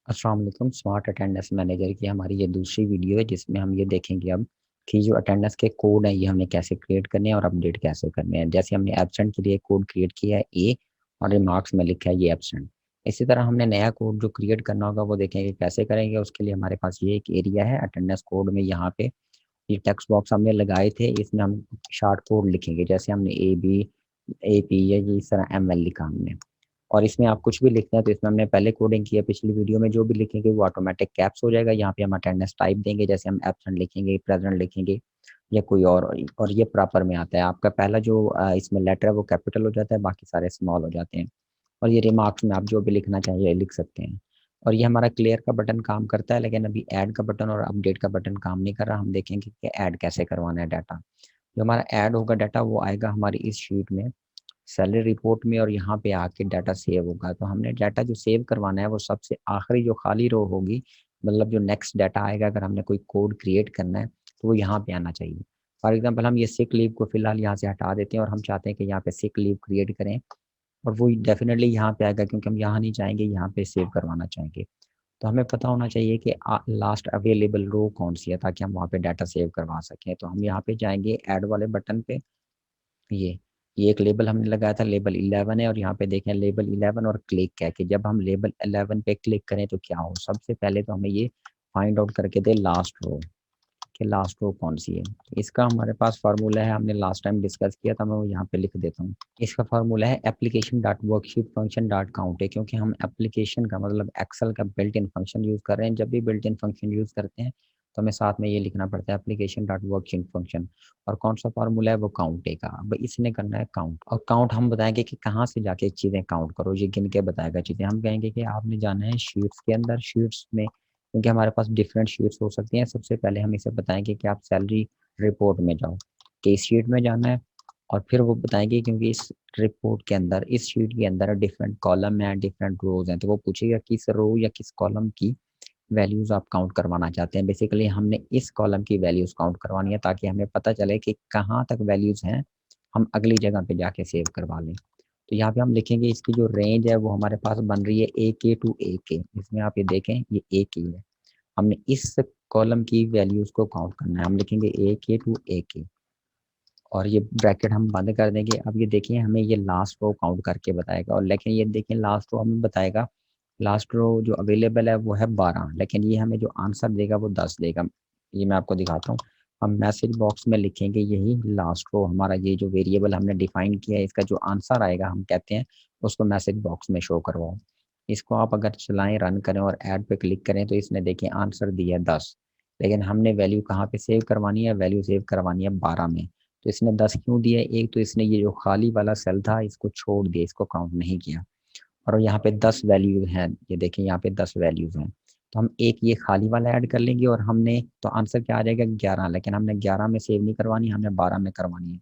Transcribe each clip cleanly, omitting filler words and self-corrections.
अस्सलाम वालेकुम। Smart attendance manager की हमारी ये दूसरी वीडियो है जिसमें हम ये देखेंगे अब कि जो अटेंडेंस के कोड हैं ये हमने कैसे क्रिएट करने हैं और अपडेट कैसे करने हैं। जैसे हमने एब्सेंट के लिए कोड क्रिएट किया है ए और रिमार्क्स में लिखा है ये एब्सेंट। इसी तरह हमने नया कोड जो क्रिएट करना होगा वो देखेंगे कैसे करेंगे। उसके लिए हमारे पास ये एक एरिया है अटेंडेंस कोड में। यहाँ पे ये टेक्स्ट बॉक्स हमने लगाए थे, इसमें हम शॉर्ट कोड लिखेंगे। जैसे हमने ए पी या ये इस तरह एम एल लिखा हमने। और इसमें आप कुछ भी लिखते हैं तो इसमें हमने पहले कोडिंग की है पिछली वीडियो में। जो भी लिखेंगे वो ऑटोमेटिक कैप्स हो जाएगा। यहाँ पे हम अटेंडेंस टाइप देंगे, जैसे हम एब्सेंट लिखेंगे, प्रेजेंट लिखेंगे या कोई और ये प्रॉपर में आता है। आपका पहला जो इसमें लेटर है वो कैपिटल हो जाता है, बाकी सारे स्मॉल हो जाते हैं। और ये रिमार्क्स में आप जो भी लिखना चाहिए लिख सकते हैं। और ये हमारा क्लियर का बटन काम करता है, लेकिन अभी ऐड का बटन और अपडेट का बटन काम नहीं कर रहा। हम देखेंगे कि ऐड कैसे करवाना है डाटा। जो हमारा ऐड होगा डाटा वो आएगा हमारी इस शीट में, सैलरी रिपोर्ट में, और यहाँ पे आके डाटा सेव होगा। तो हमने डाटा जो सेव करवाना है वो सबसे आखिरी जो खाली रो होगी, मतलब जो नेक्स्ट डाटा आएगा अगर हमने कोई कोड क्रिएट करना है तो वो यहाँ पे आना चाहिए। फॉर एग्जांपल हम ये सिक लीव को फिलहाल यहाँ से हटा देते हैं और हम चाहते हैं कि यहाँ पे सिक लीव क्रिएट करें, और वो डेफिनेटली यहाँ पे आएगा क्योंकि हम यहाँ नहीं चाहेंगे, यहाँ पे सेव करवाना चाहेंगे। तो हमें पता होना चाहिए कि लास्ट अवेलेबल रो कौन सी है ताकि हम वहाँ पे डाटा सेव करवा सकें। तो हम यहाँ पे जाएंगे ऐड वाले बटन पे। ये ये एक लेबल हमने लगाया था, लेबल 11 है, और यहाँ पे देखें लेबल 11 और क्लिक है कि जब हम लेबल 11 पे क्लिक करें तो क्या हो। सबसे पहले तो हमें ये फाइंड आउट करके दे लास्ट रो, कि लास्ट रो कौन सी है। इसका हमारे पास फार्मूला है, हमने लास्ट टाइम डिस्कस किया था, मैं वो यहाँ पे लिख देता हूँ। इसका फार्मूला है application dot worksheet function dot count है, क्योंकि हम एप्लीकेशन का मतलब एक्सेल का बिल्ट इन फंक्शन यूज़ कर रहे हैं। जब भी बिल्ट इन फंक्शन यूज़ करते हैं तो हमें साथ में ये लिखना पड़ता है एप्लीकेशन डॉट वर्कशीट फंक्शन। और कौन सा फार्मूला है वो काउंट का। अब इसने करना है काउंट, और काउंट हम बताएंगे कि कहाँ से जाके चीज़ें काउंट करो, ये गिन के बताएगा चीज़ें। हम कहेंगे कि आपने जाना है शीट्स के अंदर, शीट्स में क्योंकि हमारे पास डिफरेंट शीट्स हो सकती हैं। सबसे पहले हम इसे बताएंगे कि आप सैलरी रिपोर्ट में जाओ, कि इस शीट में जाना है। और फिर वो बताएंगे क्योंकि इस रिपोर्ट के अंदर, इस शीट के अंदर डिफरेंट कॉलम है, डिफरेंट रोज हैं, तो वो पूछेगा किस रो या किस कॉलम की वैल्यूज आप काउंट करवाना चाहते हैं। बेसिकली हमने इस कॉलम की वैल्यूज काउंट करवानी है ताकि हमें पता चले कि कहाँ तक वैल्यूज हैं, हम अगली जगह पे जाके सेव करवा लें। तो यहाँ पे हम लिखेंगे इसकी जो रेंज है वो हमारे पास बन रही है ए के टू ए के। इसमें आप ये देखें ये ए की है, हमने इस कॉलम की वैल्यूज को काउंट करना है। हम लिखेंगे ए के टू ए के, और ये ब्रैकेट हम बंद कर देंगे। अब ये देखिए हमें ये लास्ट रो काउंट करके बताएगा, और लेकिन ये देखिए लास्ट रो हमें बताएगा, लास्ट रो जो अवेलेबल है वो है 12, लेकिन ये हमें जो आंसर देगा वो 10 देगा। ये मैं आपको दिखाता हूँ। हम मैसेज बॉक्स में लिखेंगे यही लास्ट रो, हमारा ये जो वेरिएबल हमने डिफाइन किया है इसका जो आंसर आएगा हम कहते हैं उसको मैसेज बॉक्स में शो करवाओ। इसको आप अगर चलाएं, रन करें और ऐड पे क्लिक करें तो इसने देखिए आंसर दिया है 10, लेकिन हमने वैल्यू कहाँ पे सेव करवानी है, वैल्यू सेव करवानी है 12 में। तो इसने 10 क्यों दिया? एक तो इसने ये जो खाली वाला सेल था इसको छोड़ दिया, इसको काउंट नहीं किया। और यहाँ पे 10 वैल्यू हैं, ये देखें यहाँ पे 10 वैल्यूज हैं। तो हम एक ये खाली वाला ऐड कर लेंगे और हमने तो आंसर क्या आ जाएगा 11, लेकिन हमने 11 में सेव नहीं करवानी, हमें 12 में करवानी है।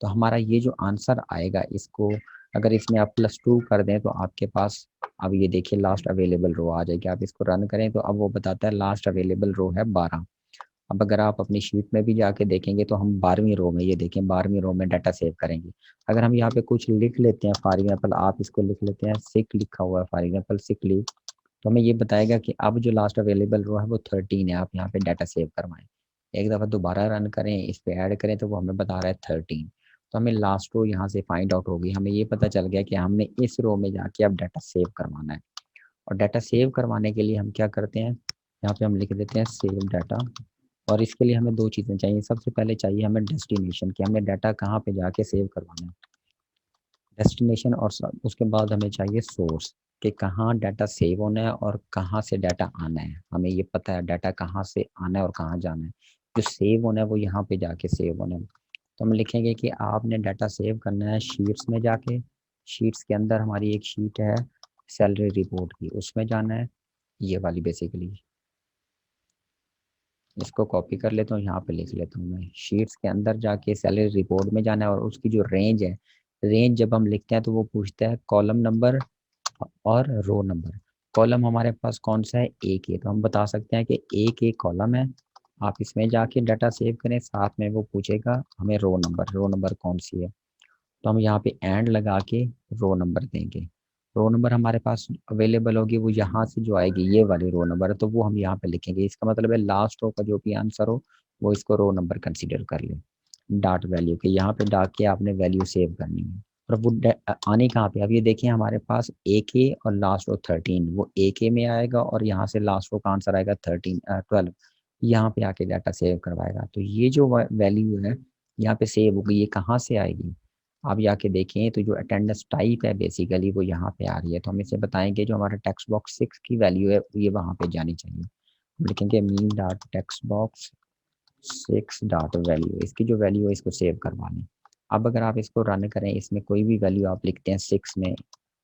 तो हमारा ये जो आंसर आएगा इसको अगर इसमें आप +2 कर दें तो आपके पास, अब ये देखिए लास्ट अवेलेबल रो आ जाएगी। आप इसको रन करें तो अब वो बताता है लास्ट अवेलेबल रो है 12। अब अगर आप अपनी शीट में भी जाके देखेंगे तो हम 12वीं रो में, ये देखें 12वीं रो में डाटा सेव करेंगे। अगर हम यहाँ पे कुछ लिख लेते हैं, फॉर एग्जाम्पल आप इसको लिख लेते हैं सिक लिखा हुआ है, फॉर एग्जाम्पल सिक लीव, तो हमें ये बताएगा कि अब जो लास्ट अवेलेबल रो है वो 13 है, आप यहाँ पे डाटा सेव करवाएं। एक दफ़ा दोबारा रन करें, इस पे ऐड करें तो वो हमें बता रहा है 13। तो हमें लास्ट रो यहाँ से फाइंड आउट होगी, हमें ये पता चल गया कि हमने इस रो में जाके अब डाटा सेव करवाना है। और डाटा सेव करवाने के लिए हम क्या करते हैं, यहाँ पे हम लिख देते हैं सेव डाटा। और इसके लिए हमें दो चीज़ें चाहिए। सबसे पहले चाहिए हमें डेस्टिनेशन, कि हमें डाटा कहाँ पे जाके सेव करवाना है, डेस्टिनेशन। और उसके बाद हमें चाहिए सोर्स, कि कहाँ डाटा सेव होना है और कहाँ से डाटा आना है। हमें ये पता है डाटा कहाँ से आना है और कहाँ जाना है। जो सेव होना है वो यहाँ पे जाके सेव होना है। तो हम लिखेंगे कि आपने डाटा सेव करना है शीट्स में जाके। शीट्स के अंदर हमारी एक शीट है सैलरी रिपोर्ट की, उसमें जाना है, ये वाली बेसिकली। इसको कॉपी कर लेता हूँ, यहाँ पे लिख लेता हूँ मैं, शीट्स के अंदर जाके सैलरी रिपोर्ट में जाना है। और उसकी जो रेंज है, रेंज जब हम लिखते हैं तो वो पूछता है कॉलम नंबर और रो नंबर। कॉलम हमारे पास कौन सा है, एक ही, तो हम बता सकते हैं कि एक एक कॉलम है। आप इसमें जाके डाटा सेव करें, साथ में वो पूछेगा हमें रो नंबर कौन सी है। तो हम यहाँ पे एंड लगा के रो नंबर देंगे। रो नंबर हमारे पास अवेलेबल होगी वो यहाँ से जो आएगी ये वाली रो नंबर है, तो वो हम यहाँ पे लिखेंगे। इसका मतलब है लास्ट रो का जो भी आंसर हो वो इसको रो नंबर कंसीडर कर ले। डाट वैल्यू के यहाँ पे डाल के आपने वैल्यू सेव करनी है। और वो आने कहाँ पे, अब ये देखिए हमारे पास ए के और लास्ट रो 13, वो ए के में आएगा और यहाँ से लास्ट रो का आंसर आएगा 12, यहाँ पे आके डाटा सेव करवाएगा। तो ये जो वैल्यू है यहाँ पे सेव होगी, ये कहाँ से आएगी आप जाके देखें, तो जो अटेंडेंस टाइप है बेसिकली वो यहाँ पे आ रही है। तो हम इसे बताएंगे जो हमारा टेक्स्ट बॉक्स 6 की वैल्यू है ये वहाँ पे जानी चाहिए। हम लिखेंगे mean dot text box 6 dot value, इसकी जो वैल्यू है इसको सेव करवा लें। अब अगर आप इसको रन करें, इसमें कोई भी वैल्यू आप लिखते हैं 6 में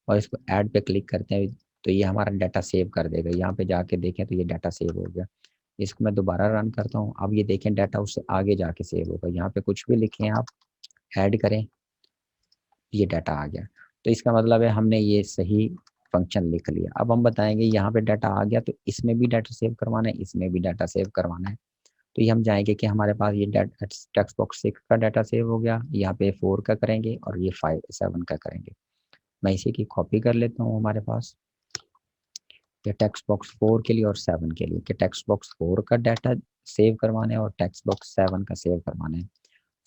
और इसको ऐड पे क्लिक करते हैं तो ये हमारा डाटा सेव कर देगा। यहाँ पे जाके देखें तो ये डाटा सेव हो गया। इसको मैं दोबारा रन करता हूँ, अब ये देखें डाटा उससे आगे जाके सेव होगा। यहाँ पे कुछ भी लिखें आप, ऐड करें, ये डाटा आ गया। तो इसका मतलब है हमने ये सही फंक्शन लिख लिया। अब हम बताएंगे यहाँ पे डाटा आ गया तो इसमें भी डाटा सेव करवाना है, इसमें भी डाटा सेव करवाना है। तो ये हम जाएंगे कि हमारे पास ये टेक्स्ट बॉक्स 6 का डाटा सेव हो गया, यहाँ पे 4 का करेंगे और ये 7 का करेंगे। मैं इसी की कॉपी कर लेता हूँ हमारे पास, ये टेक्स्ट बॉक्स 4 के लिए और 7 के लिए, कि टेक्स्ट बॉक्स 4 का डाटा सेव करवाना है और टेक्स्ट बॉक्स 7 का सेव करवाना है।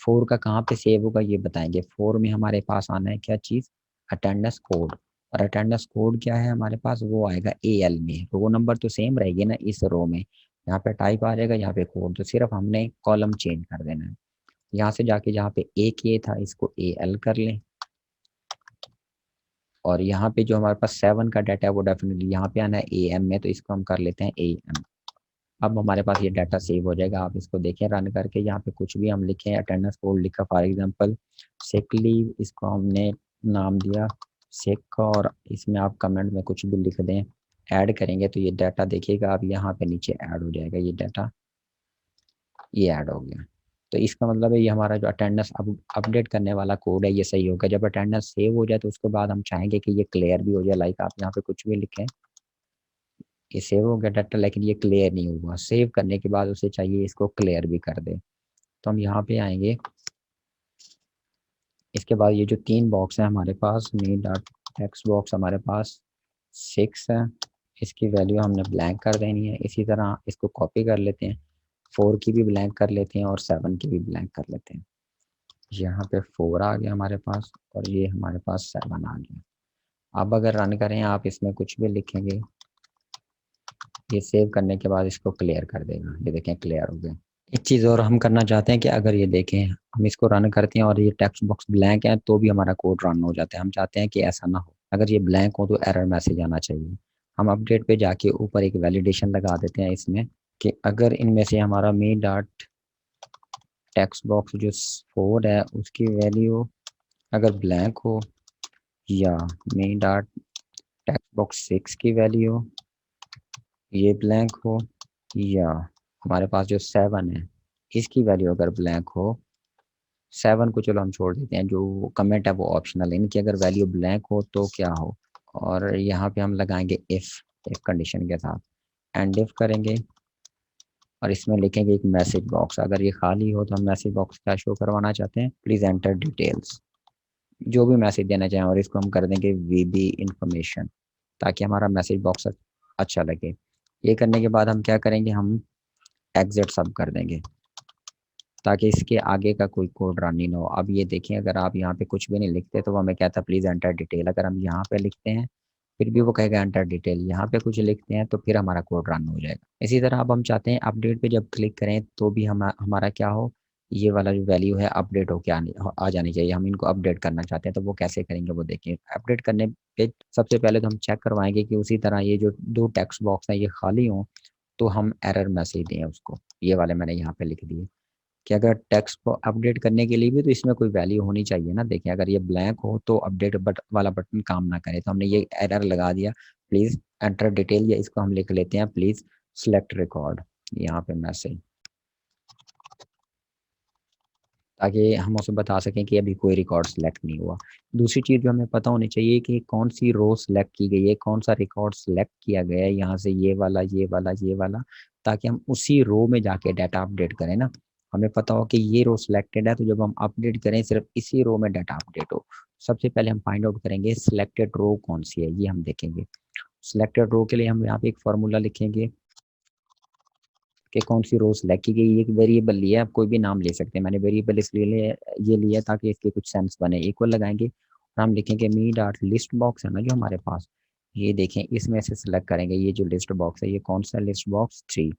4 का कहाँ पे सेव होगा ये बताएंगे। 4 में हमारे पास आना है क्या चीज़, अटेंडेंस कोड। और अटेंडेंस कोड क्या है हमारे पास, वो आएगा AL में। रो नंबर तो सेम रहेगी ना इस रो में, यहाँ पे टाइप आ जाएगा, यहाँ पे कोड, तो सिर्फ हमने कॉलम चेंज कर देना है। यहाँ से जाके जहाँ पे AK था इसको AL कर लें, और यहाँ पे जो हमारे पास 7 का डाटा है वो डेफिनेटली यहाँ पे आना है AM में, तो इसको हम कर लेते हैं AM। अब हमारे पास ये डाटा सेव हो जाएगा। आप इसको देखें रन करके, यहाँ पे कुछ भी हम लिखें, अटेंडेंस कोड लिखा फॉर एग्जांपल सिक लीव, इसको हमने नाम दिया सिक, और इसमें आप कमेंट में कुछ भी लिख दें, ऐड करेंगे तो ये डाटा देखिएगा आप यहाँ पे नीचे ऐड हो जाएगा। ये डाटा ये ऐड हो गया। तो इसका मतलब है ये हमारा जो अटेंडेंस अपडेट करने वाला कोड है ये सही होगा। जब अटेंडेंस सेव हो जाए तो उसके बाद हम चाहेंगे कि ये क्लियर भी हो जाए। लाइक आप यहाँ पे कुछ भी लिखें, ये सेव हो गया डाटा लेकिन ये क्लियर नहीं हुआ। सेव करने के बाद उसे चाहिए इसको क्लियर भी कर दे। तो हम यहाँ पे आएंगे, इसके बाद ये जो 3 बॉक्स है हमारे पास, मेन डॉट टेक्स्ट बॉक्स हमारे पास 6 है, इसकी वैल्यू हमने ब्लैंक कर देनी है। इसी तरह इसको कॉपी कर लेते हैं, 4 की भी ब्लैंक कर लेते हैं और 7 की भी ब्लैंक कर लेते हैं। यहाँ पे 4 आ गया हमारे पास और ये हमारे पास 7 आ गया। अब अगर रन करें आप इसमें कुछ भी लिखेंगे, ये सेव करने के बाद इसको क्लियर कर देगा। ये देखें क्लियर हो गया। एक चीज़ और हम करना चाहते हैं कि अगर ये देखें हम इसको रन करते हैं और ये टेक्स्ट बॉक्स ब्लैंक है तो भी हमारा कोड रन हो जाता है। हम चाहते हैं कि ऐसा ना हो, अगर ये ब्लैंक हो तो एरर मैसेज आना चाहिए। हम अपडेट पे जाके ऊपर एक वैलिडेशन लगा देते हैं इसमें कि अगर इनमें से हमारा मी डॉट टेक्स्ट बॉक्स जो 4 है उसकी वैल्यू अगर ब्लैंक हो, या मी डॉट टेक्स्ट बॉक्स 6 की वैल्यू ये ब्लैंक हो, या हमारे पास जो 7 है इसकी वैल्यू अगर ब्लैंक हो, 7 को चलो हम छोड़ देते हैं, जो कमेंट है वो ऑप्शनल है, इनकी अगर वैल्यू ब्लैंक हो तो क्या हो। और यहाँ पे हम लगाएंगे इफ कंडीशन के साथ, एंड इफ करेंगे और इसमें लिखेंगे एक मैसेज बॉक्स। अगर ये खाली हो तो हम मैसेज बॉक्स क्या शो करवाना चाहते हैं, प्लीज़ एंटर डिटेल्स, जो भी मैसेज देना चाहें, और इसको हम कर देंगे VB इंफॉर्मेशन, ताकि हमारा मैसेज बॉक्स अच्छा लगे। ये करने के बाद हम क्या करेंगे, हम एग्जिट सब कर देंगे ताकि इसके आगे का कोई कोड रन नहीं हो। अब ये देखें अगर आप यहाँ पे कुछ भी नहीं लिखते तो वो हमें कहता है प्लीज़ एंटर डिटेल। अगर हम यहाँ पे लिखते हैं फिर भी वो कहेगा एंटर डिटेल, यहाँ पे कुछ लिखते हैं तो फिर हमारा कोड रन हो जाएगा। इसी तरह अब हम चाहते हैं अपडेट पे जब क्लिक करें तो भी हमारा क्या हो, ये वाला जो वैल्यू है अपडेट हो के आ जानी चाहिए। हम इनको अपडेट करना चाहते हैं तो वो कैसे करेंगे वो देखें। अपडेट करने पे सबसे पहले तो हम चेक करवाएंगे कि उसी तरह ये जो 2 टेक्स्ट बॉक्स हैं ये खाली हों, तो हम एरर मैसेज दें उसको। ये वाले मैंने यहाँ पे लिख दिए कि अगर टेक्स्ट को अपडेट करने के लिए भी तो इसमें कोई वैल्यू होनी चाहिए ना। देखें अगर ये ब्लैंक हो तो अपडेट वाला बटन काम ना करे, तो हमने ये एरर लगा दिया प्लीज़ एंटर डिटेल, या इसको हम लिख लेते हैं प्लीज़ सेलेक्ट रिकॉर्ड यहाँ पे मैसेज, ताकि हम उसे बता सकें कि अभी कोई रिकॉर्ड सेलेक्ट नहीं हुआ। दूसरी चीज़ जो हमें पता होनी चाहिए कि कौन सी रो सेलेक्ट की गई है, कौन सा रिकॉर्ड सेलेक्ट किया गया है, यहाँ से ये वाला ये वाला ये वाला, ताकि हम उसी रो में जाके डाटा अपडेट करें ना। हमें पता हो कि ये रो सिलेक्टेड है, तो जब हम अपडेट करें सिर्फ इसी रो में डाटा अपडेट हो। सबसे पहले हम फाइंड आउट करेंगे सिलेक्टेड रो कौन सी है, ये हम देखेंगे। सिलेक्टेड रो के लिए हम यहाँ पे एक फार्मूला लिखेंगे कि कौन सी रो सिलेक्ट की गई। एक वेरिएबल लिया है, आप कोई भी नाम ले सकते हैं, मैंने वेरिएबल इसलिए ये लिया ताकि इसके कुछ सेंस बने। इक्वल लगाएंगे और हम लिखेंगे मी डॉट लिस्ट बॉक्स है ना जो हमारे पास, ये देखें इसमें से सिलेक्ट करेंगे ये जो लिस्ट बॉक्स है, ये कौन सा लिस्ट बॉक्स 3,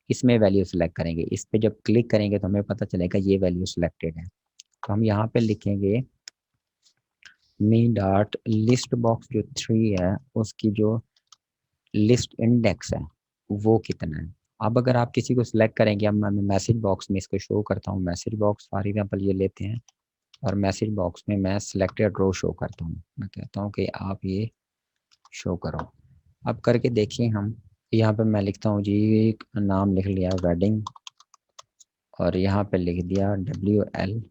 इसमें वैल्यू सिलेक्ट करेंगे। इस पे जब क्लिक करेंगे तो हमें पता चलेगा ये वैल्यू सिलेक्टेड है। तो हम यहाँ पे लिखेंगे मी डॉट लिस्ट बॉक्स जो 3 है उसकी जो लिस्ट इंडेक्स है वो कितना है। अब अगर आप किसी को सिलेक्ट करेंगे, अब मैं मैसेज बॉक्स में इसको शो करता हूँ। मैसेज बॉक्स फॉर एग्जाम्पल ये लेते हैं और मैसेज बॉक्स में मैं सिलेक्टेड रो शो करता हूँ। मैं कहता हूँ कि आप ये शो करो। अब करके देखिए हम, यहाँ पे मैं लिखता हूँ जी, एक नाम लिख लिया वेडिंग और यहाँ पे लिख दिया WL।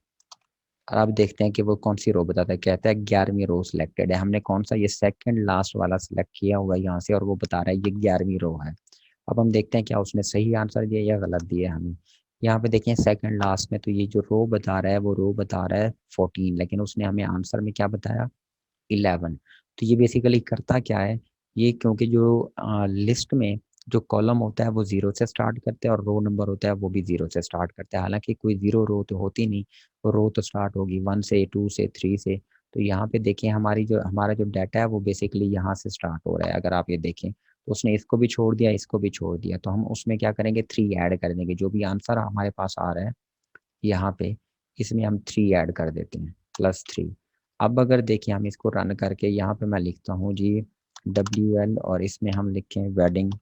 और अब देखते हैं कि वो कौन सी रो बताता है। कहता है 11वीं रो सिलेक्टेड है। हमने कौन सा, ये सेकंड लास्ट वाला सिलेक्ट किया हुआ यहाँ से, और वो बता रहा है ये 11वीं रो है। अब हम देखते हैं क्या उसने सही आंसर दिया या गलत दिया हमें। यहाँ पे देखें सेकंड लास्ट में, तो ये जो रो बता रहा है वो रो बता रहा है 14, लेकिन उसने हमें आंसर में क्या बताया 11। तो ये बेसिकली करता क्या है, ये क्योंकि जो लिस्ट में जो कॉलम होता है वो जीरो से स्टार्ट करते हैं और रो नंबर होता है वो भी जीरो से स्टार्ट करता है। हालांकि कोई जीरो रो तो होती नहीं, तो रो तो स्टार्ट होगी 1 से, 2 से, 3 से। तो यहाँ पे देखें हमारा जो डाटा है वो बेसिकली यहाँ से स्टार्ट हो रहा है। अगर आप ये देखें तो उसने इसको भी छोड़ दिया, इसको भी छोड़ दिया, तो हम उसमें क्या करेंगे 3 ऐड कर देंगे। जो भी आंसर हमारे पास आ रहा है यहाँ पे, इसमें हम 3 ऐड कर देते हैं, +3। अब अगर देखिए हम इसको रन करके यहाँ पे मैं लिखता हूँ जी WL और इसमें हम लिखें वेडिंग,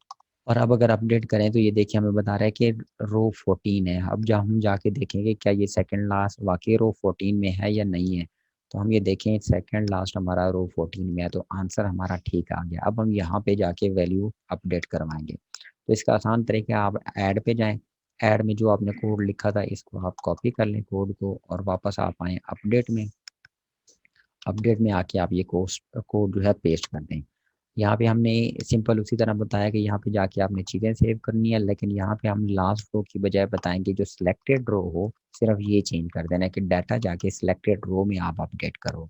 और अब अगर अपडेट करें तो ये देखिए हमें बता रहा है कि रो 14 है। अब जब हम जाके देखेंगे क्या ये सेकंड लास्ट वाकई रो 14 में है या नहीं है, तो हम ये देखें सेकंड लास्ट हमारा रो 14 में है, तो आंसर हमारा ठीक आ गया। अब हम यहाँ पे जाके वैल्यू अपडेट करवाएंगे। तो इसका आसान तरीका, आप ऐड पे जाएं, ऐड में जो आपने कोड लिखा था इसको आप कॉपी कर लें कोड को, और वापस आप आएँ अपडेट में। अपडेट में आके आप ये कोड जो है पेस्ट कर दें। यहाँ पे हमने सिंपल उसी तरह बताया कि यहाँ पे जाके आपने चीज़ें सेव करनी है, लेकिन यहाँ पे हम लास्ट रो की बजाय बताएंगे जो सिलेक्टेड रो हो सिर्फ ये चेंज कर देना है कि डाटा जाके सिलेक्टेड रो में आप अपडेट करो।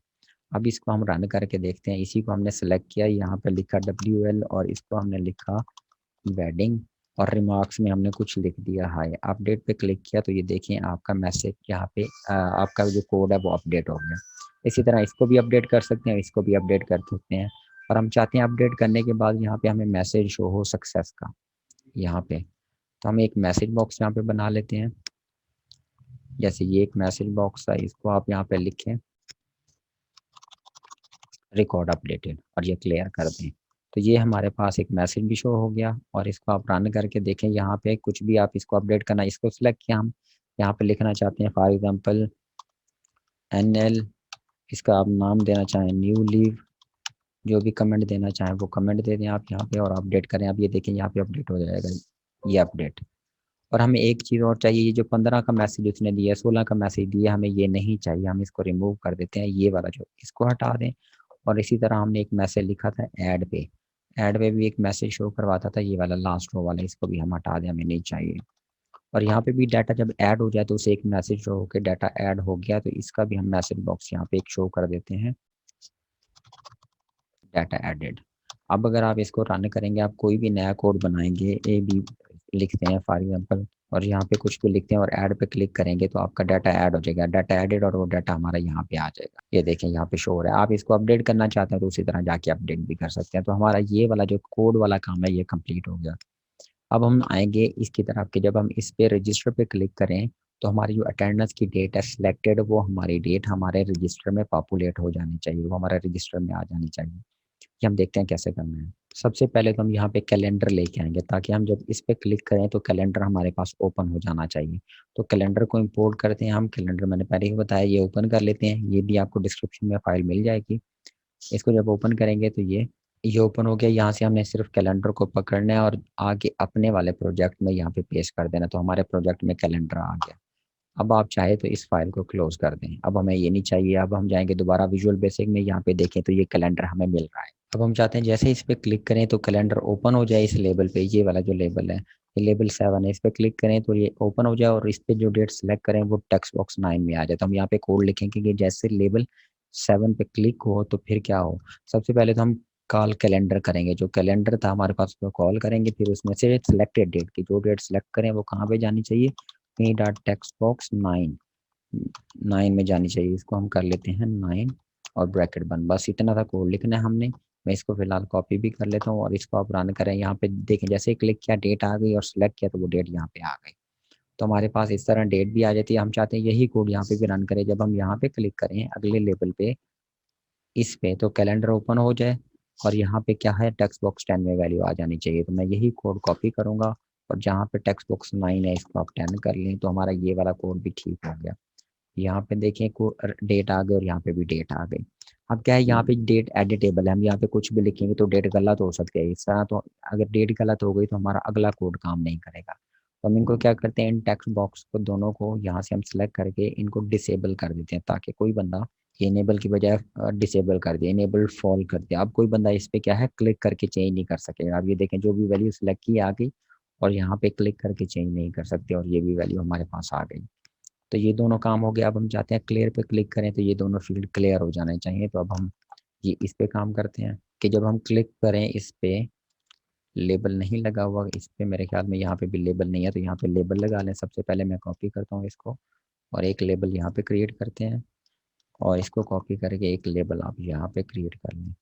अब इसको हम रन करके देखते हैं। इसी को हमने सेलेक्ट किया, यहाँ पे लिखा WL और इसको हमने लिखा वेडिंग, और रिमार्क्स में हमने कुछ लिख दिया हाय। अपडेट पे क्लिक किया तो ये देखें आपका मैसेज यहाँ पे आपका जो कोड है वो अपडेट हो गया। इसी तरह इसको भी अपडेट कर सकते हैं, इसको भी अपडेट कर सकते हैं। और हम चाहते हैं अपडेट करने के बाद यहाँ पे हमें मैसेज शो हो सक्सेस का यहाँ पे, तो हम एक मैसेज बॉक्स यहाँ पे बना लेते हैं। जैसे ये एक मैसेज बॉक्स है, इसको आप यहाँ पे लिखें रिकॉर्ड अपडेटेड और ये क्लियर कर दें, तो ये हमारे पास एक मैसेज भी शो हो गया। और इसको आप रन करके देखें, यहाँ पे कुछ भी आप इसको अपडेट करना, इसको सिलेक्ट किया, हम यहाँ पे लिखना चाहते हैं फॉर एग्जांपल NL, इसका आप नाम देना चाहें न्यू लीव, जो भी कमेंट देना चाहें वो कमेंट दे दें आप यहाँ पे और अपडेट करें। आप ये देखें यहाँ पे अपडेट हो जाएगा ये अपडेट। और हमें एक चीज़ और चाहिए, ये जो 15 का मैसेज उसने दिया, 16 का मैसेज दिया, हमें ये नहीं चाहिए, हम इसको रिमूव कर देते हैं, ये वाला जो इसको हटा दें। और इसी तरह हमने एक मैसेज लिखा था ऐड पे भी एक मैसेज शो करवाता था, ये वाला लास्ट रो वाला, इसको भी हम हटा दें, हमें नहीं चाहिए। और यहाँ पे भी डाटा जब ऐड हो जाए तो उसे एक मैसेज शो होकर डाटा ऐड हो गया, तो इसका भी हम मैसेज बॉक्स यहाँ पे एक शो कर देते हैं डाटा एडेड। अब अगर आप इसको रन करेंगे, आप कोई भी नया कोड बनाएंगे, AB लिखते हैं फॉर एग्जांपल और यहाँ पे कुछ भी लिखते हैं और ऐड पे क्लिक करेंगे तो आपका डाटा ऐड हो जाएगा, डाटा एडेड, और वो डाटा हमारा यहाँ पे आ जाएगा। ये देखें यहाँ पे शो हो रहा है। आप इसको अपडेट करना चाहते हैं तो उसी तरह जाके अपडेट भी कर सकते हैं। तो हमारा ये वाला जो कोड वाला काम है ये कंप्लीट हो गया। अब हम आएंगे इसकी तरफ कि जब हम इस पे रजिस्टर पे क्लिक करें तो हमारी जो अटेंडेंस की डेट है सिलेक्टेड, वो हमारी डेट हमारे रजिस्टर में पॉपुलेट हो जानी चाहिए, वो हमारे रजिस्टर में आ जानी चाहिए। ये हम देखते हैं कैसे करना है। सबसे पहले तो हम यहाँ पे कैलेंडर लेके आएंगे ताकि हम जब इस पे क्लिक करें तो कैलेंडर हमारे पास ओपन हो जाना चाहिए। तो कैलेंडर को इंपोर्ट करते हैं हम। कैलेंडर मैंने पहले ही बताया, ये ओपन कर लेते हैं, ये भी आपको डिस्क्रिप्शन में फाइल मिल जाएगी। इसको जब ओपन करेंगे तो ये ओपन हो गया। यहाँ से हमने सिर्फ कैलेंडर को पकड़ना है और आगे अपने वाले प्रोजेक्ट में यहाँ पे पेस्ट कर देना, तो हमारे प्रोजेक्ट में कैलेंडर आ गया। अब आप चाहे तो इस फाइल को क्लोज कर दें, अब हमें ये नहीं चाहिए। अब हम जाएंगे दोबारा विजुअल बेसिक में, यहाँ पे देखें तो ये कैलेंडर हमें मिल रहा है। अब हम चाहते हैं जैसे इस पे क्लिक करें तो कैलेंडर ओपन हो जाए इस लेबल पे, ये वाला जो लेबल है। ये लेबल 7 है, इस पे क्लिक करें तो ये ओपन हो जाए और इस पे जो डेट सेलेक्ट करें वो टेक्स्ट बॉक्स 9 में आ जाए। तो हम यहाँ पे कोड लिखेंगे कि जैसे लेबल 7 पे क्लिक हो तो फिर क्या हो। सबसे पहले तो हम कॉल कैलेंडर करेंगे, जो कैलेंडर था हमारे पास उसको कॉल करेंगे, फिर उसमें से सिलेक्टेड डेट की जो डेट सेलेक्ट करें वो कहाँ पे जानी चाहिए, मी डॉट टेक्स्ट बॉक्स 9 में जानी चाहिए। इसको हम कर लेते हैं 9 और ब्रैकेट बंद। बस इतना था कोड लिखना है हमने। मैं इसको फिलहाल कॉपी भी कर लेता हूँ और इसको आप रन करें। यहाँ पे देखें जैसे ही क्लिक किया डेट आ गई और सिलेक्ट किया तो वो डेट यहाँ पे आ गई। तो हमारे पास इस तरह डेट भी आ जाती है। हम चाहते हैं यही कोड यहाँ पे भी रन करें। जब हम यहाँ पे क्लिक करें अगले लेवल पे इस पे तो कैलेंडर ओपन हो जाए और यहाँ पे क्या है टेक्स्ट बॉक्स 10 में वैल्यू आ जानी चाहिए। तो मैं यही कोड कॉपी करूँगा और जहाँ पे टेक्स्ट बॉक्स 9 है इसको आप 10 कर लें तो हमारा ये वाला कोड भी ठीक हो गया। यहाँ पे देखें को डेट आ गई और यहाँ पे भी डेट आ गई। अब क्या है यहाँ पे डेट एडिटेबल है, हम यहाँ पे कुछ भी लिखेंगे तो डेट गलत हो सकती है इस तरह। तो अगर डेट गलत हो गई तो हमारा अगला कोड काम नहीं करेगा। तो हम इनको क्या करते हैं, इन टेक्स्ट बॉक्स को दोनों को यहाँ से हम सेलेक्ट करके इनको डिसेबल कर देते हैं ताकि कोई बंदा इनेबल की बजाय डिसेबल कर दिया, इनेबल फॉल कर दिया। अब कोई बंदा इस पे क्या है क्लिक करके चेंज नहीं कर सकेगा। अब ये देखें जो भी वैल्यू सेलेक्ट की आ गई और यहाँ पे क्लिक करके चेंज नहीं कर सकते और ये भी वैल्यू हमारे पास आ गई। तो ये दोनों काम हो गया। अब हम चाहते हैं क्लियर पे क्लिक करें तो ये दोनों फील्ड क्लियर हो जाने चाहिए। तो अब हम ये इस पे काम करते हैं कि जब हम क्लिक करें इस पे लेबल नहीं लगा हुआ इस पे, मेरे ख्याल में यहाँ पे भी लेबल नहीं है तो यहाँ पे लेबल लगा लें। सबसे पहले मैं कॉपी करता हूँ इसको और एक लेबल यहाँ पे क्रिएट करते हैं और इसको कॉपी करके एक लेबल आप यहाँ पे क्रिएट कर लें।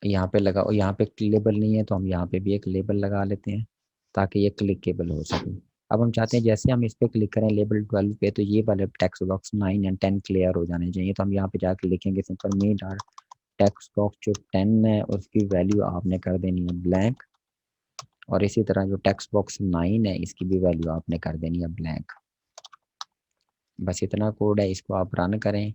यहाँ पे लगा और यहाँ पे लेबल नहीं है तो हम यहाँ पे भी एक लेबल लगा लेते हैं ताकि ये क्लिकेबल हो सके। अब हम चाहते हैं जैसे हम इस पे क्लिक करें लेबल 12 पे तो ये वाले टेक्स्ट बॉक्स 9 एंड 10 क्लियर हो जाने चाहिए। तो हम यहाँ पे जाके लिखेंगे सिंपल मी डॉट टेक्स्ट बॉक्स जो 10 है उसकी वैल्यू आपने कर देनी है ब्लैंक और इसी तरह जो टेक्स्ट बॉक्स 9 है इसकी भी वैल्यू आपने कर देनी है ब्लैंक। बस इतना कोड है, इसको आप रन करें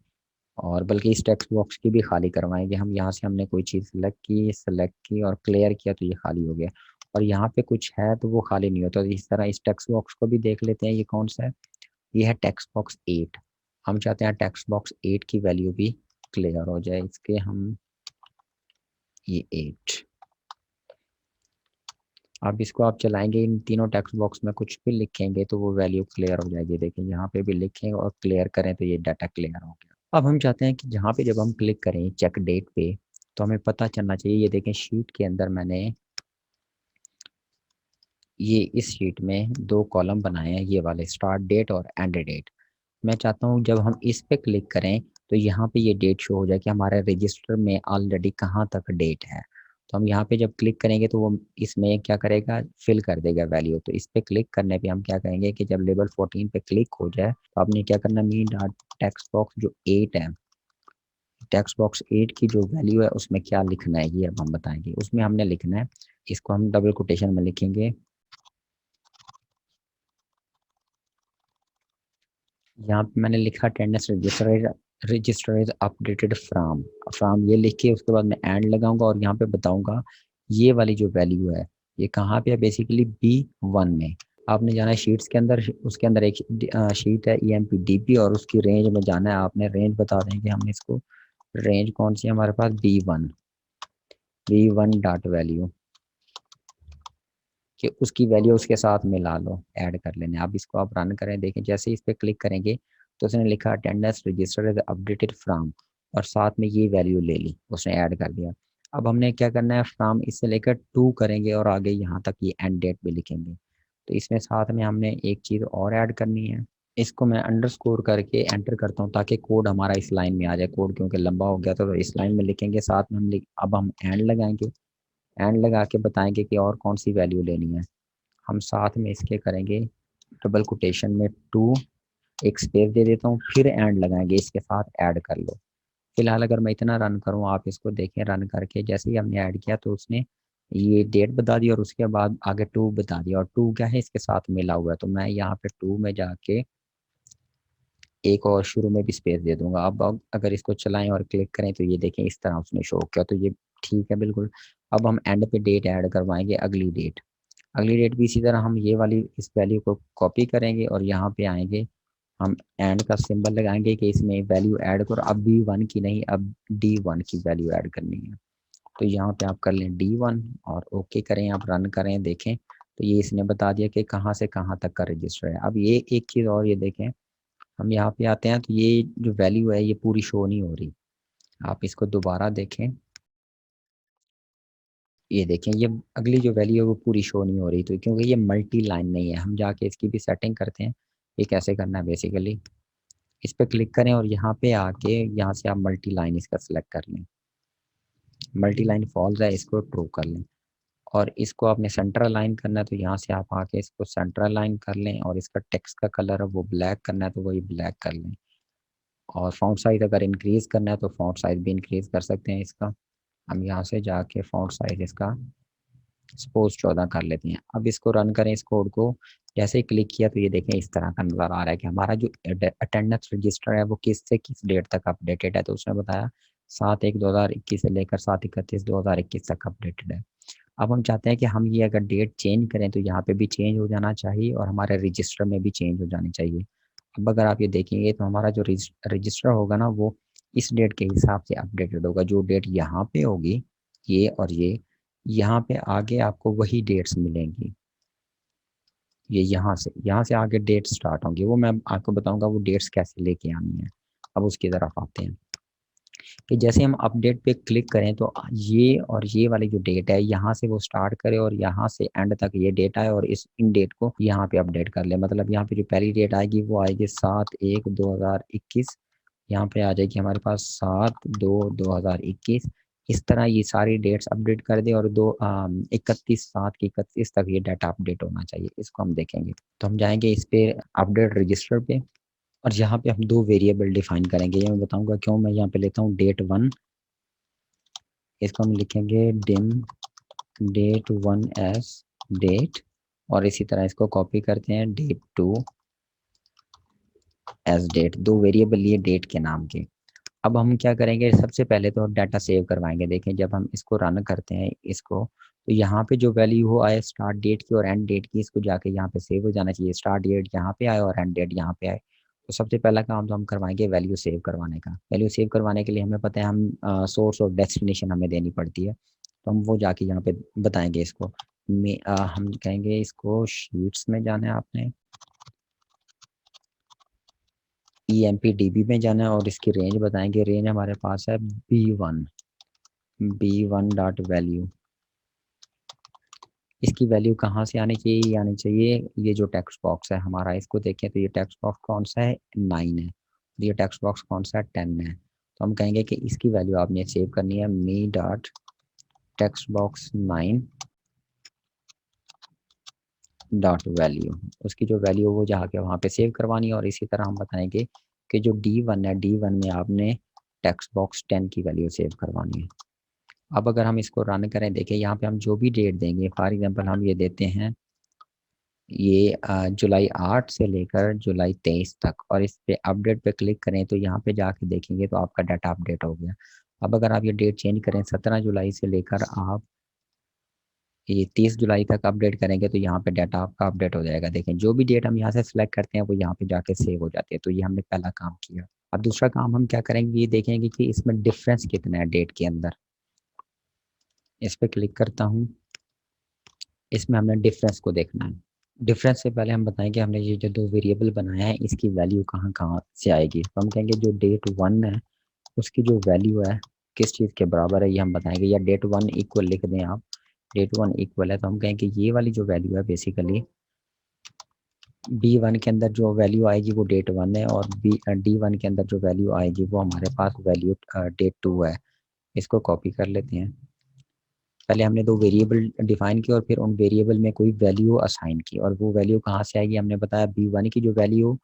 और बल्कि इस टेक्स्ट बॉक्स की भी खाली करवाएंगे हम। यहाँ से हमने कोई चीज़ सेलेक्ट की और क्लियर किया तो ये खाली हो गया और यहाँ पे कुछ है तो वो खाली नहीं होता। तो इस तरह इस टेक्स्ट बॉक्स को भी देख लेते हैं ये कौन सा है। ये है टेक्स्ट बॉक्स 8। हम चाहते हैं टेक्स्ट बॉक्स 8 की वैल्यू भी क्लियर हो जाए। इसके हम ये 8, अब इसको आप चलाएंगे इन तीनों टेक्स्ट बॉक्स में कुछ भी लिखेंगे तो वो वैल्यू क्लियर हो जाएगी। देखिए यहाँ पे भी लिखें और क्लियर करें तो ये डाटा क्लियर हो गया। अब हम चाहते हैं कि जहाँ पे जब हम क्लिक करें चेक डेट पे तो हमें पता चलना चाहिए। ये देखें शीट के अंदर मैंने ये इस शीट में 2 कॉलम बनाए हैं, ये वाले स्टार्ट डेट और एंड डेट। मैं चाहता हूँ जब हम इस पे क्लिक करें तो यहाँ पे ये डेट शो हो जाए कि हमारे रजिस्टर में ऑलरेडी कहाँ तक डेट है। तो हम यहाँ पे जब क्लिक करेंगे तो वो इसमें क्या करेगा फिल कर देगा वैल्यू। तो इस पे क्लिक करने पे हम क्या करेंगे कि जब लेवल 14 पे क्लिक हो जाए तो आपने क्या करना मी डॉट टेक्स्ट बॉक्स जो 8 है, टेक्स्ट बॉक्स 8 की जो वैल्यू है उसमें क्या लिखना है ये अब हम बताएंगे। उसमें हमने लिखना है, इसको हम डबल कोटेशन में लिखेंगे, यहाँ पे मैंने लिखा attendance register is updated from from ये लिख के उसके बाद मैं एंड लगाऊंगा और यहाँ पे बताऊंगा ये वाली जो वैल्यू है ये कहाँ पे है, बेसिकली B1 में। आपने जाना है शीट्स के अंदर, उसके अंदर एक शीट है EMPDP और उसकी रेंज में जाना है। आपने रेंज बता देंगे हम इसको, रेंज कौन सी है हमारे पास B1 डॉट वैल्यू कि उसकी वैल्यू उसके साथ मिला लो, ऐड कर लेने। अब इसको आप रन करें, देखें जैसे इस पर क्लिक करेंगे तो उसने लिखा attendance register is updated from और साथ में ये वैल्यू ले ली, उसने ऐड कर दिया। अब हमने क्या करना है फ्राम इससे लेकर 2 करेंगे और आगे यहाँ तक ये एंड डेट भी लिखेंगे। तो इसमें साथ में हमने एक चीज़ और ऐड करनी है, इसको मैं अंडरस्कोर करके एंटर करता हूँ ताकि कोड हमारा इस लाइन में आ जाए। कोड क्योंकि लंबा हो गया तो इस लाइन में लिखेंगे, साथ में अब हम एंड लगाएंगे, एंड लगा के बताएंगे कि और कौन सी वैल्यू लेनी है। हम साथ में इसके करेंगे डबल कोटेशन में 2, एक स्पेस दे देता हूँ, फिर एंड लगाएंगे इसके साथ ऐड कर लो। फिलहाल अगर मैं इतना रन करूँ, आप इसको देखें रन करके, जैसे ही हमने ऐड किया तो उसने ये डेट बता दी और उसके बाद आगे 2 बता दिया और 2 क्या है इसके साथ मिला हुआ है। तो मैं यहाँ पे 2 में जाके एक और शुरू में भी स्पेस दे दूंगा। अब अगर इसको चलाएं और क्लिक करें तो ये देखें इस तरह उसने शो किया, तो ये ठीक है बिल्कुल। अब हम एंड पे डेट ऐड करवाएंगे, अगली डेट भी इसी तरह हम ये वाली इस वैल्यू को कॉपी करेंगे और यहाँ पे आएंगे, हम एंड का सिंबल लगाएंगे कि इसमें वैल्यू ऐड करो। अब B1 की नहीं, अब D1 की वैल्यू ऐड करनी है। तो यहाँ पे आप कर लें D1 और ओके करें, आप रन करें, देखें तो ये इसने बता दिया कि कहाँ से कहाँ तक का रजिस्टर है। अब ये एक चीज़ और ये देखें, हम यहाँ पे आते हैं तो ये जो वैल्यू है ये पूरी शो नहीं हो रही। आप इसको दोबारा देखें, ये देखें ये अगली जो वैल्यू है वो पूरी शो नहीं हो रही, तो क्योंकि ये मल्टी लाइन नहीं है। हम जाके इसकी भी सेटिंग करते हैं, ये कैसे करना है बेसिकली। इस पे क्लिक करें और यहाँ पे आके यहाँ से आप मल्टी लाइन इसका सिलेक्ट कर लें। मल्टी लाइन फॉल्स है, इसको ट्रू कर लें और इसको आपने सेंटर अलाइन करना है तो यहाँ से आप आके इसको सेंटर अलाइन कर लें और इसका टेक्स्ट का कलर है वो ब्लैक करना है तो वही ब्लैक कर लें। और फॉन्ट साइज अगर इंक्रीज़ करना है तो फॉन्ट साइज भी इंक्रीज़ कर सकते हैं इसका। हम यहाँ से जाके फॉन्ट साइज इसका सपोज 14 कर लेते हैं। अब इसको रन करें इस कोड को, जैसे ही क्लिक किया तो ये देखें इस तरह का नज़र आ रहा है कि हमारा जो अटेंडेंस रजिस्टर है वो किस से किस डेट तक अपडेटेड है। तो उसने बताया 7/1/2021 से लेकर 7/31/2021 तक अपडेटेड है। अब हम चाहते हैं कि हम ये अगर डेट चेंज करें तो यहाँ पे भी चेंज हो जाना चाहिए और हमारे रजिस्टर में भी चेंज हो जानी चाहिए। अब अगर आप ये देखेंगे तो हमारा जो रजिस्टर होगा ना वो इस डेट के हिसाब से अपडेटेड होगा। जो डेट यहाँ पे होगी ये और ये, यहाँ पे आगे आपको वही डेट्स मिलेंगी। ये यहाँ से आगे डेट स्टार्ट होंगी, वो मैं आपको बताऊंगा वो डेट्स कैसे लेके आनी है। अब उसकी तरफ आते हैं कि जैसे हम अपडेट पे क्लिक करें तो ये और ये वाली जो डेट है यहाँ से वो स्टार्ट करे और यहाँ से एंड तक ये डेट आए और इस इन डेट को यहाँ पे अपडेट कर ले। मतलब यहाँ पे जो पहली डेट आएगी वो आएगी 7/1/2021, यहाँ पे आ जाएगी हमारे पास 7/2/2021। इस तरह ये सारी डेट्स अपडेट कर दे और 31/7/31 तक ये डाटा अपडेट होना चाहिए। इसको हम देखेंगे तो हम जाएंगे इस पे अपडेट रजिस्टर पे और यहाँ पे हम दो वेरिएबल डिफाइन करेंगे। ये मैं बताऊंगा क्यों। मैं यहाँ पे लेता हूँ date1, इसको हम लिखेंगे dim date1 as date और इसी तरह इसको कॉपी करते हैं date2 as date। दो वेरिएबल लिए डेट के नाम के। अब हम क्या करेंगे, सबसे पहले तो डाटा सेव करवाएंगे। देखें जब हम इसको रन करते हैं इसको तो यहाँ पे जो वैल्यू हो आए स्टार्ट डेट की और एंड डेट की, इसको जाके यहाँ पे सेव हो जाना चाहिए। स्टार्ट डेट यहाँ पे आए और एंड डेट यहाँ पे आए। तो सबसे पहला काम तो हम करवाएंगे वैल्यू सेव करवाने का। वैल्यू सेव करवाने के लिए हमें पता है हम सोर्स और डेस्टिनेशन हमें देनी पड़ती है, तो हम वो जाके यहाँ पे बताएंगे इसको। हम कहेंगे इसको शीट्स में जाना है आपने, EMPDB में जाना है और इसकी रेंज बताएंगे। रेंज हमारे पास है B1 डॉट वैल्यू। इसकी वैल्यू कहाँ से आनी चाहिए, ये आनी चाहिए ये जो टेक्स्ट बॉक्स है हमारा, इसको देखें तो ये टेक्स्ट बॉक्स कौन सा है 9 है, ये टेक्स्ट बॉक्स कौन सा है 10 है। तो हम कहेंगे कि इसकी वैल्यू आपने सेव करनी है me dot text box 9 dot value. उसकी जो वैल्यू वो जाके वहाँ पे सेव करवानी है। और इसी तरह हम बताएंगे कि जो D1 है D1 में आपने टेक्स्ट बॉक्स 10 की वैल्यू सेव करवानी है। अब अगर हम इसको रन करें, देखिए यहाँ पे हम जो भी डेट देंगे, फॉर एग्जांपल हम ये देते हैं ये जुलाई 8 से लेकर जुलाई 23 तक और इस पे अपडेट पे क्लिक करें तो यहाँ पे जाके देखेंगे तो आपका डाटा अपडेट हो गया। अब अगर आप ये डेट चेंज करें 17 जुलाई से लेकर आप ये 30 जुलाई तक अपडेट करेंगे तो यहाँ पे डाटा आपका अपडेट हो जाएगा। देखें जो भी डेट हम यहाँ से सिलेक्ट करते हैं वो यहाँ पे जाके सेव हो जाती है। तो ये हमने पहला काम किया। अब दूसरा काम हम क्या करेंगे, ये देखेंगे कि इसमें डिफरेंस कितना है डेट के अंदर। इस पे क्लिक करता हूँ, इसमें हमने डिफरेंस को देखना है। डिफरेंस से पहले हम बताएंगे हमने ये जो दो वेरिएबल बनाया है इसकी वैल्यू कहाँ कहाँ से आएगी। तो हम कहेंगे जो date1 है उसकी जो वैल्यू है किस चीज़ के बराबर है ये हम बताएंगे, या date1 इक्वल लिख दें आप। date1 इक्वल है तो हम कहेंगे ये वाली जो वैल्यू है बेसिकली B1 के अंदर जो वैल्यू आएगी वो date1 है और D1 के अंदर जो वैल्यू आएगी वो हमारे पास वैल्यू date2 है। इसको कॉपी कर लेते हैं। पहले हमने दो वेरिएबल डिफाइन किए और फिर उन वेरिएबल में कोई वैल्यू असाइन की और वो वैल्यू कहाँ से आएगी हमने बताया B1 की जो वैल्यू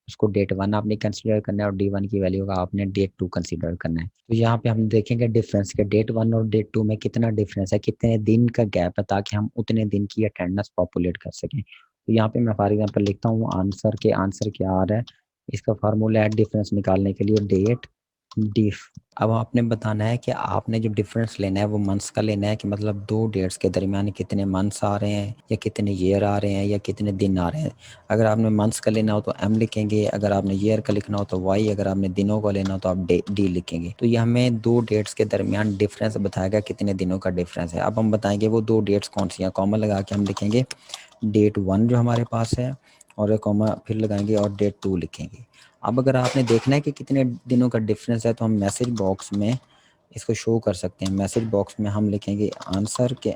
उसको date1 आपने कंसीडर करना है और D1 की वैल्यू का आपने date2 कंसीडर करना है। तो यहाँ पे हम देखेंगे डिफरेंस के date1 और date2 में कितना डिफरेंस है, कितने दिन का गैप है, ताकि हम उतने दिन की अटेंडेंस पॉपुलेट कर सकें। तो यहाँ पे मैं फॉर एग्जांपल लिखता हूँ आंसर क्या आ रहा है, इसका फार्मूला है डिफरेंस निकालने के लिए डेट डिफ। अब आपने बताना है कि आपने जो डिफरेंस लेना है वो मंथ्स का लेना है, कि मतलब 2 डेट्स के दरमियान कितने मंथ्स आ रहे हैं या कितने ईयर आ रहे हैं या कितने दिन आ रहे हैं। अगर आपने मंथ्स का लेना हो तो एम लिखेंगे, अगर आपने ईयर का लिखना हो तो वाई, अगर आपने दिनों का लेना हो तो आप डी लिखेंगे। तो ये हमें 2 डेट्स के दरमियान डिफरेंस बताएगा कितने दिनों का डिफरेंस है। अब हम बताएंगे वो 2 डेट्स कौन सी हैं। कॉमा लगा के हम लिखेंगे डेट 1 जो हमारे पास है, और कॉमा फिर लगाएंगे और डेट 2 लिखेंगे। अब अगर आपने देखना है कि कितने दिनों का डिफरेंस है तो हम मैसेज बॉक्स में इसको शो कर सकते हैं। मैसेज बॉक्स में हम लिखेंगे आंसर के,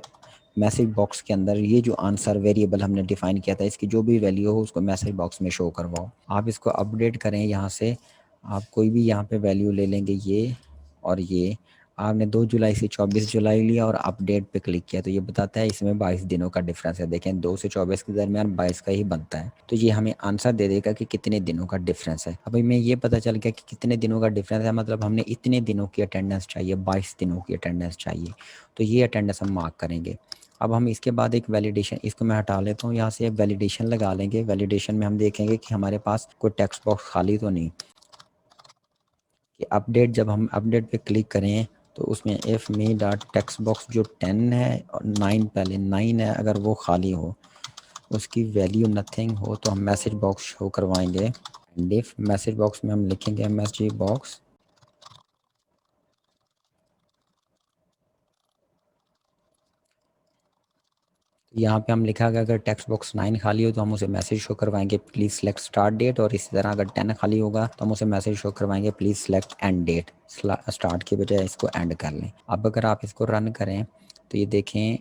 मैसेज बॉक्स के अंदर ये जो आंसर वेरिएबल हमने डिफाइन किया था इसकी जो भी वैल्यू हो उसको मैसेज बॉक्स में शो करवाओ। आप इसको अपडेट करें, यहाँ से आप कोई भी यहाँ पे वैल्यू ले लेंगे, ये और ये। आपने 2 जुलाई से 24 जुलाई लिया और अपडेट पे क्लिक किया तो ये बताता है इसमें 22 दिनों का डिफरेंस है। देखें 2 से 24 के दरमियान 22 का ही बनता है, तो ये हमें आंसर दे देगा कि कितने दिनों का डिफरेंस है। अभी मैं ये पता चल गया कि कितने दिनों का डिफरेंस है, मतलब हमने इतने दिनों की अटेंडेंस चाहिए, 22 दिनों की अटेंडेंस चाहिए, तो ये अटेंडेंस हम मार्क करेंगे। अब हम इसके बाद एक वैलिडेशन, इसको मैं हटा लेता हूँ यहाँ से, वैलिडेशन लगा लेंगे। वैलिडेशन में हम देखेंगे कि हमारे पास कोई टेक्स्ट बॉक्स खाली तो नहीं, कि अपडेट, जब हम अपडेट पे क्लिक करें तो उसमें if me dot text box जो 10 है और 9 पहले 9 है, अगर वो खाली हो, उसकी वैल्यू नथिंग हो तो हम मैसेज बॉक्स शो करवाएंगे। एंड इफ मैसेज बॉक्स में हम लिखेंगे मैसेज बॉक्स, तो यहाँ पे हम लिखा गया अगर टेक्स्ट बॉक्स 9 खाली हो तो हम उसे मैसेज शो करवाएंगे प्लीज़ सेलेक्ट स्टार्ट डेट, और इसी तरह अगर 10 खाली होगा तो हम उसे मैसेज शो करवाएंगे please select end date. Start के बजाय इसको एंड कर लें। अब अगर आप इसको रन करें तो ये देखें,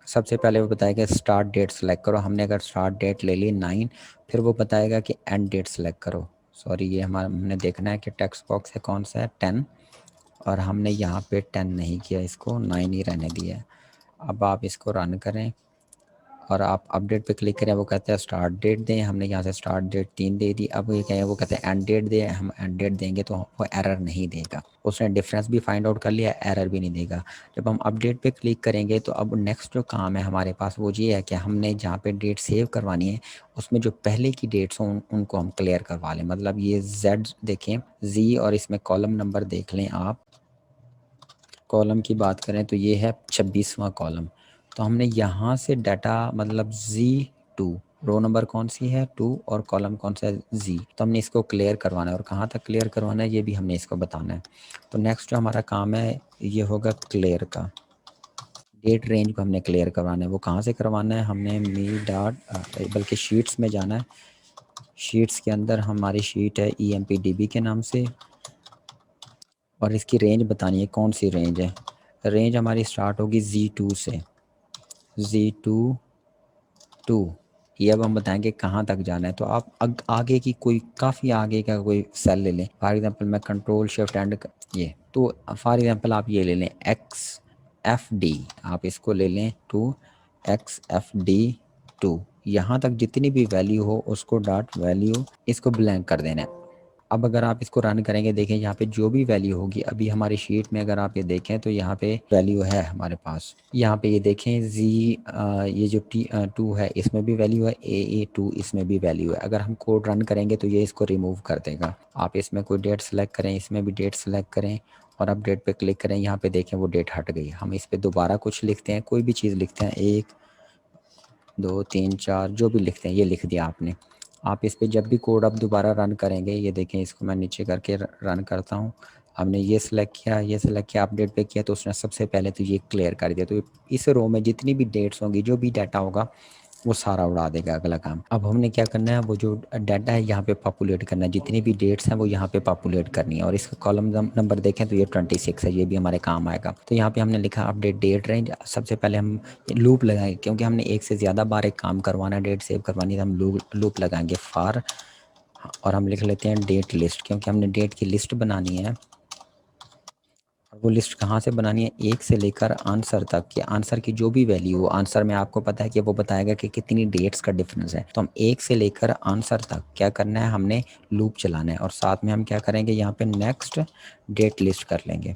सबसे पहले वो बताएगा स्टार्ट डेट सेलेक्ट करो। हमने अगर स्टार्ट डेट ले ली 9, फिर वो बताएगा कि एंड डेट सेलेक्ट करो। सॉरी, ये हमारा हमने देखना है कि टेक्स्ट बॉक्स है कौन सा है, 10, और हमने यहाँ पे 10 नहीं किया, इसको 9 ही रहने दिया है। अब आप इसको रन करें और आप अपडेट पे क्लिक करें, वो कहते हैं स्टार्ट डेट दें, हमने यहाँ से स्टार्ट डेट 3 दे दी। अब ये कहें, वो कहते हैं एंड डेट दें, हम एंड डेट देंगे तो वो एरर नहीं देगा। उसने डिफरेंस भी फाइंड आउट कर लिया, एरर भी नहीं देगा। जब हम अपडेट पे क्लिक करेंगे तो अब नेक्स्ट जो काम है हमारे पास वो ये है कि हमने जहाँ पे डेट सेव करवानी है उसमें जो पहले की डेट्स हों उनको हम क्लियर करवा लें। मतलब ये जेड देखें, जी, और इसमें कॉलम नंबर देख लें आप। कॉलम की बात करें तो ये है 26वां कॉलम। तो हमने यहाँ से डाटा, मतलब Z2, रो नंबर कौन सी है 2 और कॉलम कौन सा है Z, तो हमने इसको क्लियर करवाना है, और कहाँ तक क्लियर करवाना है ये भी हमने इसको बताना है। तो नेक्स्ट जो हमारा काम है ये होगा क्लियर का। डेट रेंज को हमने क्लियर करवाना है, वो कहाँ से करवाना है, हमने मी डॉट बल्कि शीट्स में जाना है। शीट्स के अंदर हमारी शीट है EMPDB के नाम से, और इसकी रेंज बतानी है कौन सी रेंज है। रेंज हमारी स्टार्ट होगी Z2 से, Z2 2। ये अब हम बताएंगे कहाँ तक जाना है। तो आप आगे की कोई काफ़ी आगे का कोई सेल ले लें। फॉर एग्जांपल मैं कंट्रोल शिफ्ट एंड ये, तो फॉर एग्जांपल आप ये ले लें XFD, आप इसको ले लें टू XFD2। यहाँ तक जितनी भी वैल्यू हो उसको डॉट वैल्यू इसको ब्लैंक कर देना है। अब अगर आप इसको रन करेंगे, देखें यहाँ पे जो भी वैल्यू होगी, अभी हमारी शीट में अगर आप ये देखें तो यहाँ पे वैल्यू है हमारे पास। यहाँ पे ये देखें जी, ये जो T2 है इसमें भी वैल्यू है, AA2 इसमें भी वैल्यू है। अगर हम कोड रन करेंगे तो ये इसको रिमूव कर देगा। आप इसमें कोई डेट सेलेक्ट करें, इसमें भी डेट सेलेक्ट करें और अपडेट पे क्लिक करें, यहाँ पे देखें वो डेट हट गई। हम इस पर दोबारा कुछ लिखते हैं, कोई भी चीज़ लिखते हैं, 1 2 3 4 जो भी लिखते हैं, ये लिख दिया आपने। आप इस पे जब भी कोड आप दोबारा रन करेंगे, ये देखें इसको मैं नीचे करके रन करता हूँ। हमने ये सिलेक्ट किया, ये सिलेक्ट किया, अपडेट पे किया, तो उसने सबसे पहले तो ये क्लियर कर दिया। तो इस रो में जितनी भी डेट्स होंगी, जो भी डाटा होगा वो सारा उड़ा देगा अगला काम। अब हमने क्या करना है, वो जो डाटा है यहाँ पे पॉपुलेट करना है, जितनी भी डेट्स हैं वो यहाँ पे पॉपुलेट करनी है। और इसका कॉलम नंबर देखें तो ये 26 है, ये भी हमारे काम आएगा। तो यहाँ पे हमने लिखा अपडेट डेट रेंज। सबसे पहले हम लूप लगाएंगे, क्योंकि हमने एक से ज़्यादा बार एक काम करवाना है, डेट सेव करवानी है, तो हम लूप लगाएंगे फॉर, और हम लिख लेते हैं डेट लिस्ट, क्योंकि हमने डेट की लिस्ट बनानी है। और वो लिस्ट कहाँ से बनानी है, 1 से लेकर आंसर तक, कि आंसर की जो भी वैल्यू हो, आंसर में आपको पता है कि वो बताएगा कि कितनी डेट्स का डिफरेंस है। तो हम 1 से लेकर आंसर तक क्या करना है, हमने लूप चलाना है। और साथ में हम क्या करेंगे, यहाँ पे नेक्स्ट डेट लिस्ट कर लेंगे।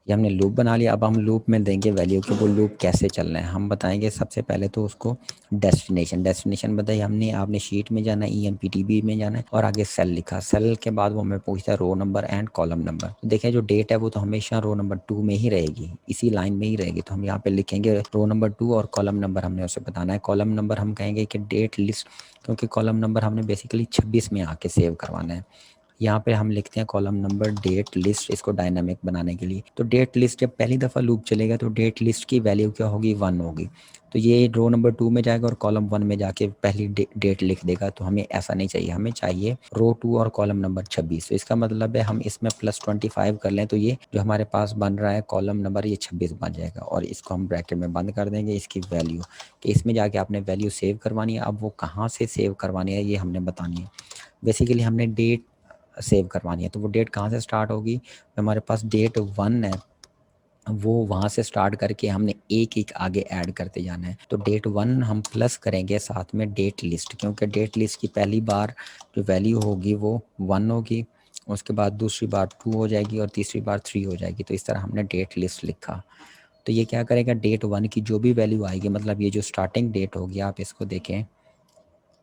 ये हमने लूप बना लिया। अब हम लूप में देंगे वैल्यू कि वो लूप कैसे चलना है। हम बताएंगे सबसे पहले तो उसको डेस्टिनेशन बताइए हमने, आपने शीट में जाना है, EMPDB में जाना है और आगे सेल लिखा। सेल के बाद वो हमें पूछता है row number and column number. तो देखें जो डेट है वो तो हमेशा रो नंबर 2 में ही रहेगी, इसी लाइन में ही रहेगी। तो हम यहाँ पे लिखेंगे रो नंबर 2 और कॉलम नंबर हमने उसे बताना है। कॉलम नंबर हम कहेंगे कि डेट लिस्ट, क्योंकि कॉलम नंबर हमने बेसिकली 26 में आके सेव करवाना है। यहाँ पे हम लिखते हैं कॉलम नंबर डेट लिस्ट, इसको डायनामिक बनाने के लिए। तो डेट लिस्ट जब पहली दफ़ा लूप चलेगा तो डेट लिस्ट की वैल्यू क्या होगी, 1 होगी। तो ये रो नंबर 2 में जाएगा और कॉलम 1 में जाके पहली डेट लिख देगा। तो हमें ऐसा नहीं चाहिए, हमें चाहिए रो 2 और कॉलम नंबर 26। तो इसका मतलब है हम इसमें +25 कर लें तो ये जो हमारे पास बन रहा है कॉलम नंबर, ये 26 बन जाएगा। और इसको हम ब्रैकेट में बंद कर देंगे इसकी वैल्यू, कि इसमें जाके आपने वैल्यू सेव करवानी है। अब वो कहाँ से सेव करवानी है ये हमने बतानी है। बेसिकली हमने डेट सेव करवानी है। तो वो डेट कहाँ से स्टार्ट होगी, हमारे पास डेट 1 है, वो वहाँ से स्टार्ट करके हमने एक एक आगे ऐड करते जाना है। तो डेट 1 हम प्लस करेंगे साथ में डेट लिस्ट, क्योंकि डेट लिस्ट की पहली बार जो वैल्यू होगी वो 1 होगी, उसके बाद दूसरी बार 2 हो जाएगी और तीसरी बार 3 हो जाएगी। तो इस तरह हमने डेट लिस्ट लिखा। तो ये क्या करेगा, डेट 1 की जो भी वैल्यू आएगी, मतलब ये जो स्टार्टिंग डेट होगी, आप इसको देखें,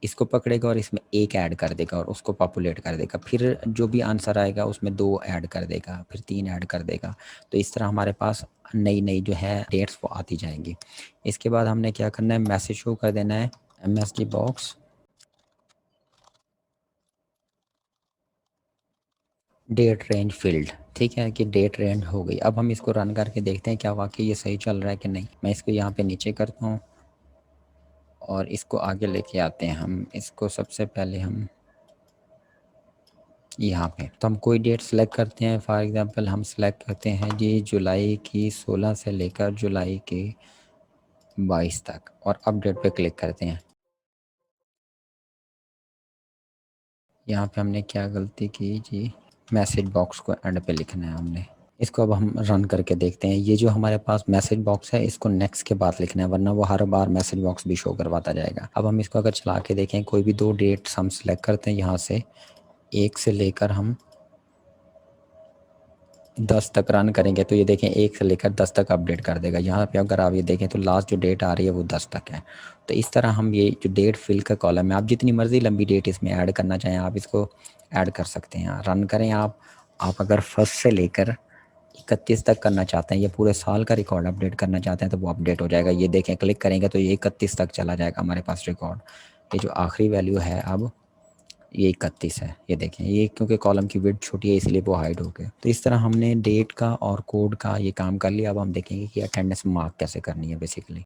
इसको पकड़ेगा और इसमें 1 ऐड कर देगा और उसको पॉपुलेट कर देगा। फिर जो भी आंसर आएगा उसमें 2 ऐड कर देगा, फिर 3 ऐड कर देगा। तो इस तरह हमारे पास नई जो है डेट्स वो आती जाएंगी। इसके बाद हमने क्या करना है, मैसेज शो कर देना है MSG box date range field. ठीक है कि डेट रेंज हो गई। अब हम इसको रन करके देखते हैं क्या वाकई ये सही चल रहा है कि नहीं। मैं इसको यहाँ पे नीचे करता हूँ और इसको आगे लेके आते हैं। हम इसको सबसे पहले हम यहाँ पे तो हम कोई डेट सेलेक्ट करते हैं। फॉर एग्जांपल हम सेलेक्ट करते हैं जी जुलाई की 16 से लेकर जुलाई की 22 तक और अपडेट पे क्लिक करते हैं। यहाँ पे हमने क्या गलती की जी, मैसेज बॉक्स को एंड पे लिखना है हमने। इसको अब हम रन करके देखते हैं। ये जो हमारे पास मैसेज बॉक्स है इसको नेक्स्ट के बाद लिखना है, वरना वो हर बार मैसेज बॉक्स भी शो करवाता जाएगा। अब हम इसको अगर चला के देखें, कोई भी 2 डेट्स हम सेलेक्ट करते हैं यहाँ से, 1 से लेकर हम 10 तक रन करेंगे तो ये देखें 1 से लेकर 10 तक अपडेट कर देगा। यहाँ पे अगर आप ये देखें तो लास्ट जो डेट आ रही है वो 10 तक है। तो इस तरह हम ये जो डेट फिल का कॉलम है, आप जितनी मर्ज़ी लंबी डेट इसमें ऐड करना चाहें आप इसको ऐड कर सकते हैं। रन करें आप अगर फर्स्ट से लेकर 31 तक करना चाहते हैं, ये पूरे साल का रिकॉर्ड अपडेट करना चाहते हैं तो वो अपडेट हो जाएगा। ये देखें क्लिक करेंगे तो ये 31 तक चला जाएगा हमारे पास रिकॉर्ड। ये जो आखिरी वैल्यू है अब ये 31 है। ये देखें, ये क्योंकि कॉलम की विड्थ छोटी है इसलिए वो हाइड हो गया। तो इस तरह हमने डेट का और कोड का ये काम कर लिया। अब हम देखेंगे कि अटेंडेंस मार्क कैसे करनी है बेसिकली।